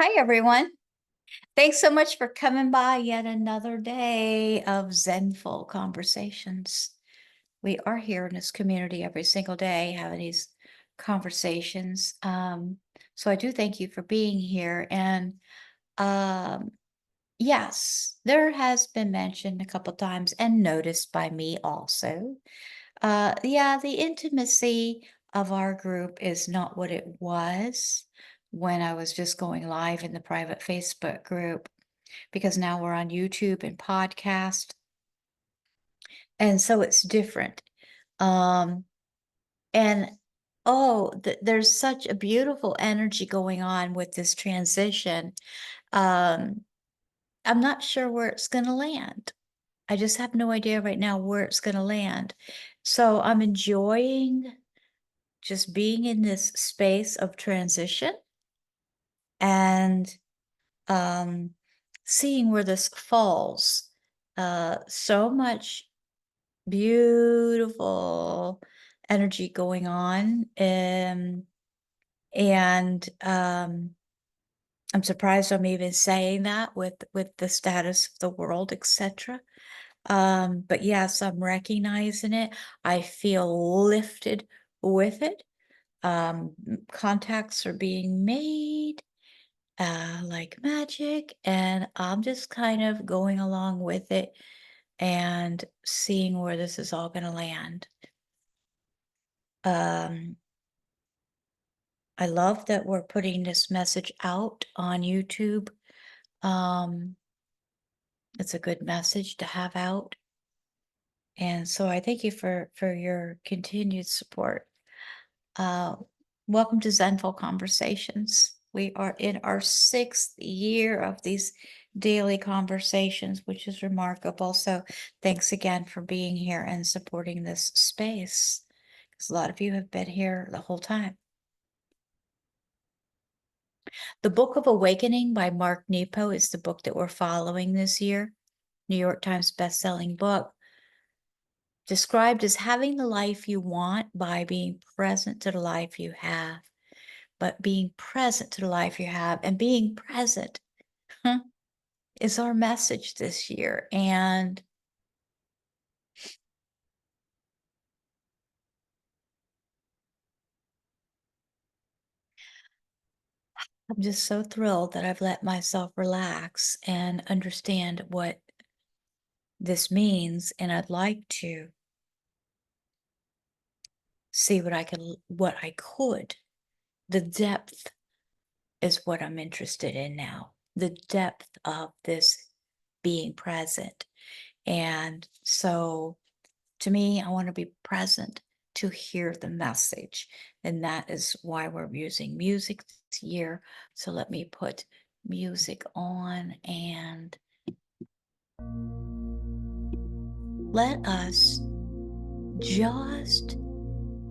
Hi, everyone. Thanks so much for coming by yet another day of Zenful conversations. We are here in this community every single day having these conversations. So I do thank you for being here. And um, yes, there has been mentioned a couple times and noticed by me also. Yeah, the intimacy of our group is not what it was when I was just going live in the private Facebook group because now we're on YouTube and podcast. And so it's different. Um, and there's such a beautiful energy going on with this transition. Um, I'm not sure where it's going to land. I just have no idea right now where it's going to land. So I'm enjoying just being in this space of transition and um, seeing where this falls. So much beautiful energy going on. And I'm surprised I'm even saying that with the status of the world, etc. But yes, I'm recognizing it. I feel lifted with it. Contacts are being made like magic, and I'm just kind of going along with it and seeing where this is all going to land. um I love that we're putting this message out on YouTube. um it's a good message to have out, and so I thank you for your continued support. Uh, Welcome to Zenful Conversations. We are in our 6th year of these daily conversations, which is remarkable. So thanks again for being here and supporting this space, because a lot of you have been here the whole time. The Book of Awakening by Mark Nepo is the book that we're following this year. New York Times bestselling book. Described as having the life you want by being present to the life you have. But being present to the life you have and being present is our message this year. And I'm just so thrilled that I've let myself relax and understand what this means. And I'd like to see what I could. The depth is what I'm interested in now. The depth of this being present. And so to me, I want to be present to hear the message. And that is why we're using music this year. So let me put music on and let us just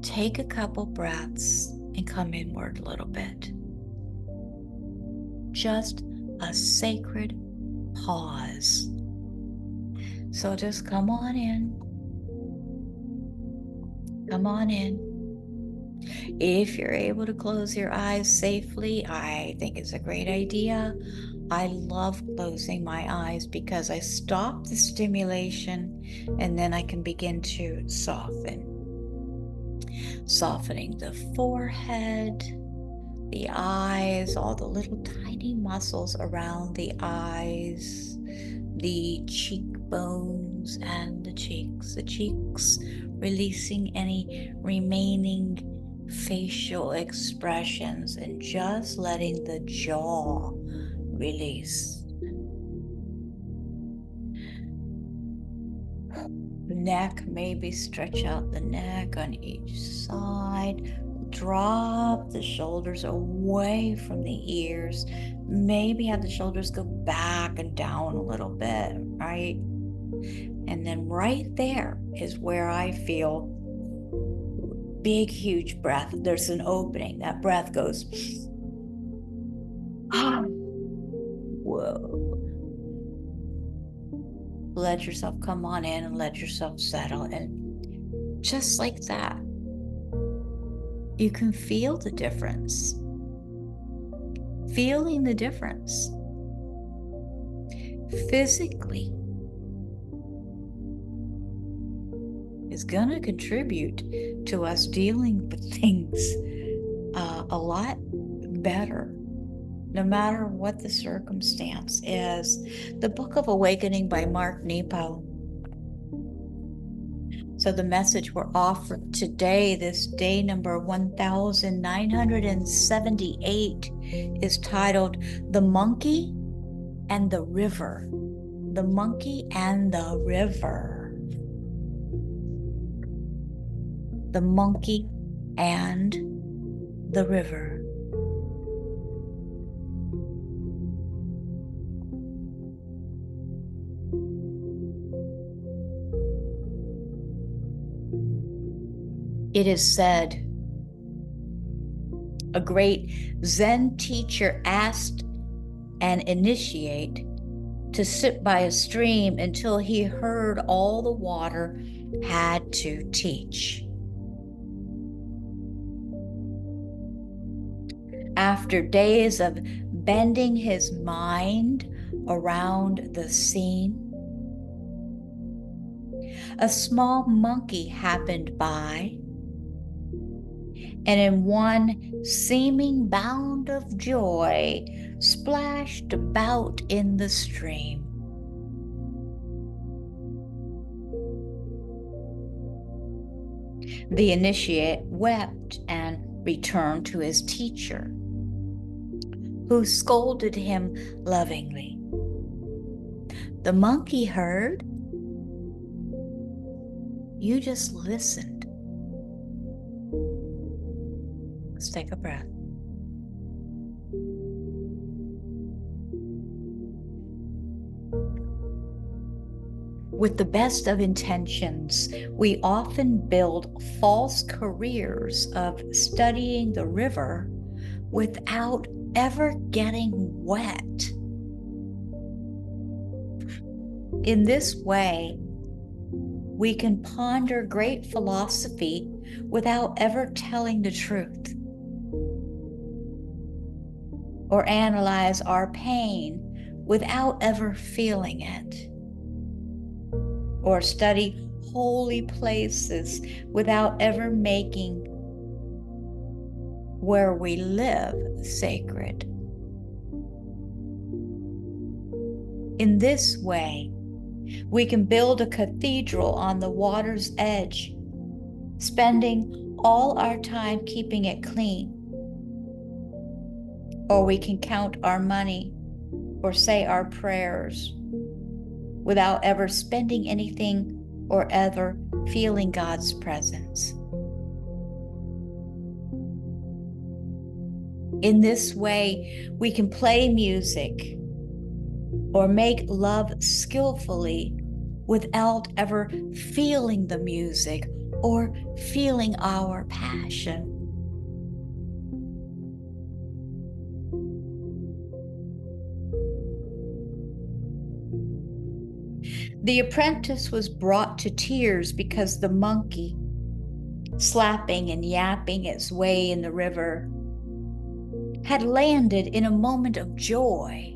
take a couple breaths and come inward a little bit. Just a sacred pause. So just come on in. Come on in. If you're able to close your eyes safely, I think it's a great idea. I love closing my eyes because I stop the stimulation and then I can begin to soften. Softening the forehead, the eyes, all the little tiny muscles around the eyes, the cheekbones and the cheeks, releasing any remaining facial expressions and just letting the jaw release. The neck, maybe stretch out the neck on each side. Drop the shoulders away from the ears. Maybe have the shoulders go back and down a little bit, right? And then right there is where I feel big, huge breath. There's an opening. That breath goes, whoa. Let yourself come on in and let yourself settle. And just like that, you can feel the difference. feeling the difference physically is going to contribute to us dealing with things a lot better, no matter what the circumstance is. The Book of Awakening by Mark Nepo. So the message we're offered today, this day number 1978, is titled The Monkey and the River. The Monkey and the River. The Monkey and the River. It is said, a great Zen teacher asked an initiate to sit by a stream until he heard all the water had to teach. After days of bending his mind around the scene, a small monkey happened by, and in one seeming bound of joy, splashed about in the stream. The initiate wept and returned to his teacher, who scolded him lovingly. The monkey heard. You just listened. Let's take a breath. With the best of intentions, we often build false careers of studying the river without ever getting wet. In this way, we can ponder great philosophy without ever telling the truth, or analyze our pain without ever feeling it, or study holy places without ever making where we live sacred. In this way, we can build a cathedral on the water's edge, spending all our time keeping it clean. Or we can count our money or say our prayers without ever spending anything or ever feeling God's presence. In this way, we can play music or make love skillfully without ever feeling the music or feeling our passion. The apprentice was brought to tears because the monkey, slapping and yapping its way in the river, had landed in a moment of joy.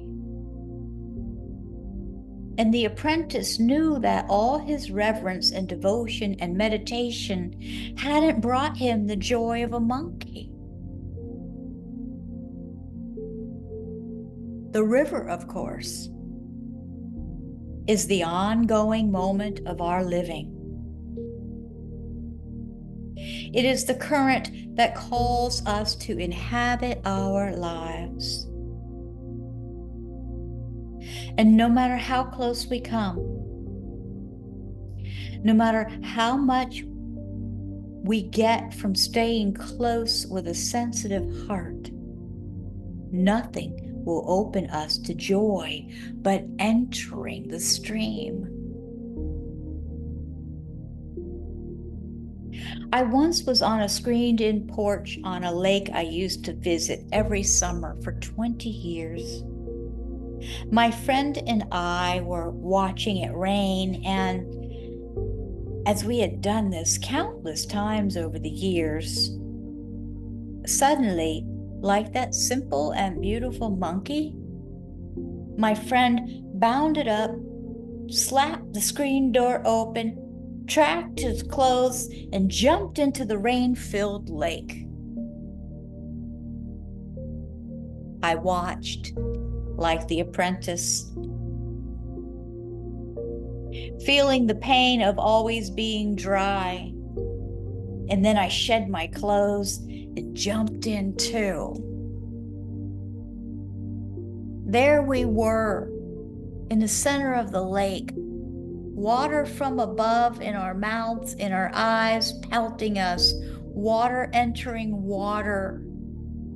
And the apprentice knew that all his reverence and devotion and meditation hadn't brought him the joy of a monkey. The river, of course, is the ongoing moment of our living. It is the current that calls us to inhabit our lives. And no matter how close we come, no matter how much we get from staying close with a sensitive heart, nothing will open us to joy but entering the stream. I once was on a screened-in porch on a lake I used to visit every summer for 20 years. My friend and I were watching it rain, and as we had done this countless times over the years, suddenly like that simple and beautiful monkey, my friend bounded up, slapped the screen door open, tracked his clothes, and jumped into the rain-filled lake. I watched like the apprentice, feeling the pain of always being dry. And then I shed my clothes and jumped in too. There we were, in the center of the lake, water from above in our mouths, in our eyes, pelting us, water entering water,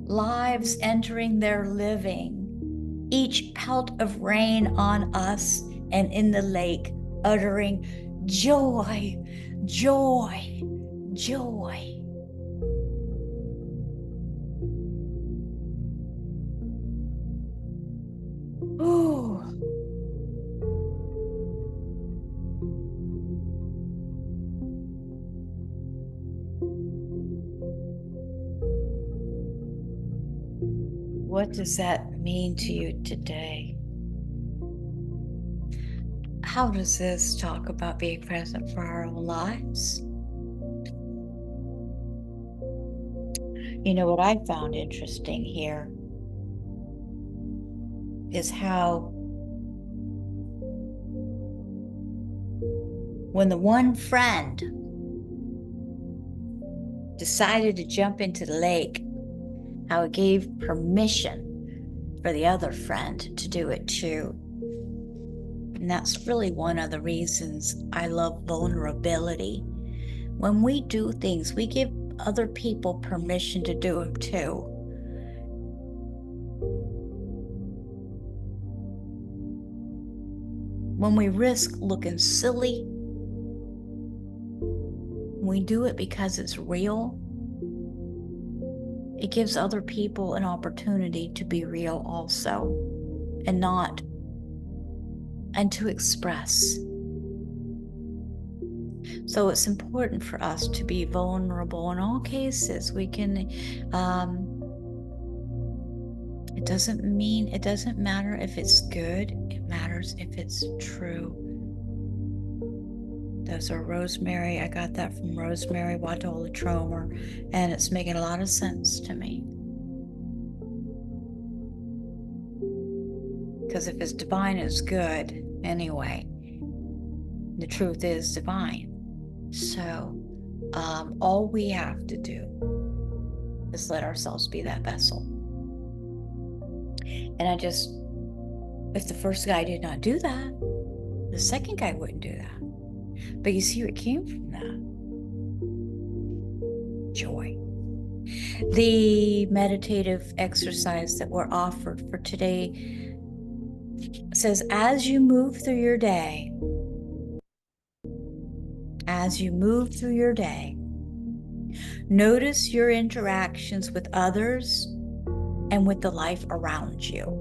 lives entering their living, each pelt of rain on us and in the lake, uttering joy, joy, joy. Ooh. What does that mean to you today? How does this talk about being present for our own lives? You know, what I found interesting here is how when the one friend decided to jump into the lake, how it gave permission for the other friend to do it too. And that's really one of the reasons I love vulnerability. When we do things, we give other people permission to do them too. When we risk looking silly, we do it because it's real. It gives other people an opportunity to be real also, and to express. So it's important for us to be vulnerable in all cases. We can, it doesn't matter if it's good, it matters if it's true. Those are rosemary. I got that from Rosemary Wadola Tromer, and it's making a lot of sense to me. Because if it's divine, it's good anyway. The truth is divine. So all we have to do is let ourselves be that vessel. And if the first guy did not do that, the second guy wouldn't do that. But you see what came from that? Joy. The meditative exercise that we're offered for today says, as you move through your day, notice your interactions with others and with the life around you.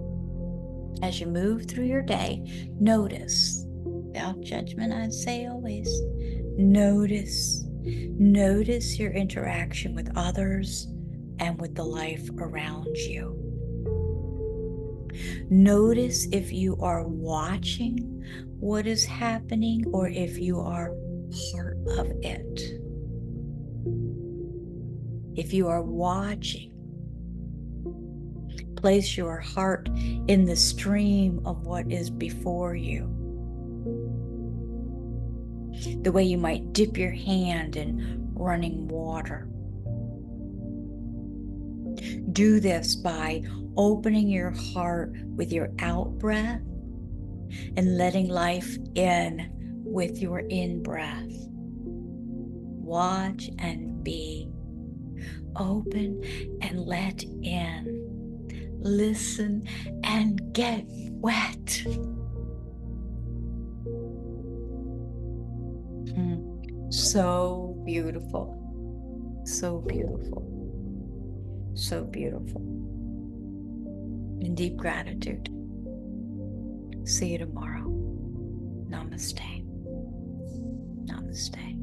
As you move through your day, notice, without judgment, I'd say always, notice your interaction with others and with the life around you. Notice if you are watching what is happening or if you are part of it. If you are watching, place your heart in the stream of what is before you. The way you might dip your hand in running water. Do this by opening your heart with your out breath and letting life in with your in breath. Watch and be. Open and let in. Listen and get wet. So beautiful. So beautiful. So beautiful. In deep gratitude. See you tomorrow. Namaste. Namaste.